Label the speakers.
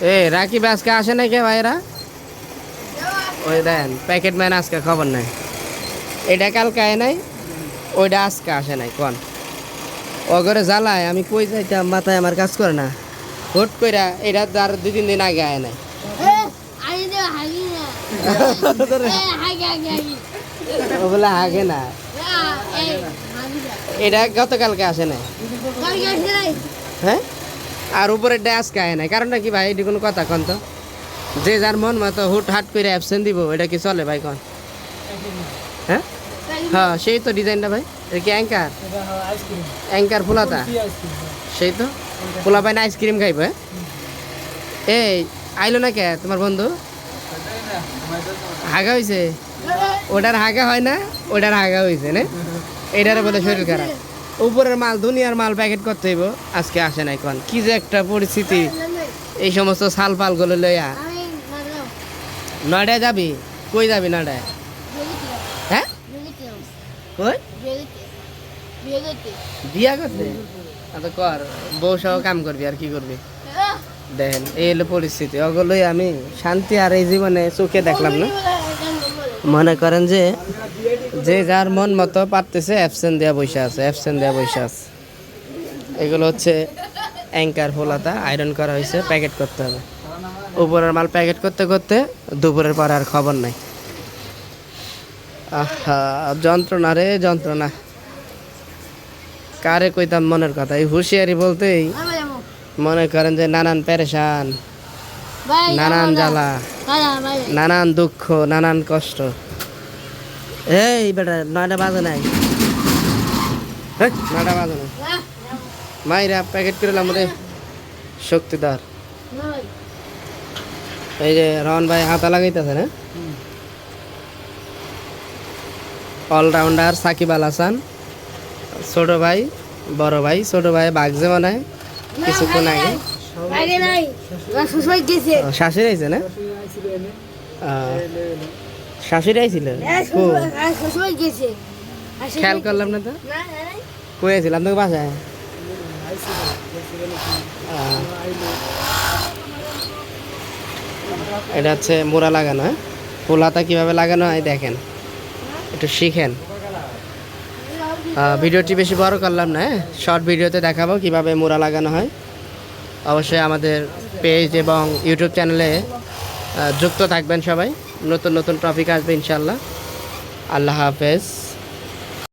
Speaker 1: এ রাকিব আজকে আসে নাই কে ভাইরা? ওই দেন প্যাকেট ম্যান আজকে খবর নাই। এটা কালকে আয় নাই, ওইটা আজকে আসে নাই কোন ওগরে জ্বালায় আমি কই যাইতাম, মাথায় আমার কাজ করে না। হুট কইরা এটা তার 2-3 দিন আগে আয় নাই। ও বলে হাগে না, এটা গতকালকে আসে নাই। হ্যাঁ, আর উপরেরটা আজকে আয় নাই, কারণটা কি ভাই? এটি কোনো কথা কন তো? যে যার মন মতো হুট হাট করে অ্যাবসেন্ট দিব, এটা কি চলে ভাই কন? হ্যাঁ হ্যাঁ, সেই তো ডিজাইনটা ভাই। এটা কি অ্যাঙ্কার? অ্যাঙ্কার ফুলাতা, সেই তো ফুলা পাই না আইসক্রিম খাইব। এই আইলো না কে তোমার বন্ধু? হাগা হয়েছে, ওটার হাগা হয় না, ওটার হাগা হয়েছে না, এটার বলে শরীর খারাপ। উপরের মাল দুনিয়ার মাল প্যাকেট করতে হইব, আজকে আসে নাই কোন? কি যে একটা পরিস্থিতি এই সমস্ত সাল পালগুলো লইয়া। নয়ডায় যাবি? কই যাবি নয়ডায়? হ্যাঁ কই বিয়া করতে? তো কর, বউ সহ কাম করবি আর কি করবি? দেখেন এই হলো পরিস্থিতি, ওগুলোই আমি শান্তি আর এই জীবনে চোখে দেখলাম না। মনে করেন যে যে যার মন মতো পারতেছে অ্যাবসেন্ট দেওয়া বসে আছে, অ্যাবসেন্ট দেওয়া বসে আছে। এগুলো হচ্ছে অ্যাঙ্কার ফোলাতা, আয়রন করা হয়েছে, প্যাকেট করতে হবে। উপরের মাল প্যাকেট করতে করতে দুপুরের পরে আর খবর নাই। আহা যন্ত্রণা রে যন্ত্রণা, কারে কইতাম মনের কথা? এই হুঁশিয়ারি বলতেই মনে করেন যে নানান পেরেশান, নানান জ্বালা, নানান দুঃখ, নানান কষ্ট। এই বেটা 9টা বাজে নাই, 9টা বাজে নাই, মাইরা প্যাকেট করলাম রে শক্তিদার। এই যে রহন ভাই হাতা লাগাইতেছে না, অলরাউন্ডার সাকিব আল হাসান, ছোট ভাই, বড় ভাই, ছোট ভাই বাগজে বানায় কিছুক্ষণ আগে। শাশুড়ি আইছে না? শাশুড়ি আইছিল, খেয়াল করলাম না তো। কই আছিলাম তোকে বাসায়? এটা হচ্ছে মোড়া লাগানো, হ্যাঁ ফুলাতা কিভাবে লাগানো হয় দেখেন, একটু শিখেন। ভিডিওটি বেশি বড় করলাম না, হ্যাঁ শর্ট ভিডিওতে দেখাবো কিভাবে মোড়া লাগানো হয়। অবশ্যই আমাদের পেজ এবং ইউটিউব চ্যানেলে যুক্ত থাকবেন সবাই, নতুন নতুন টপিক আসবে ইনশাল্লাহ। আল্লাহ হাফেজ।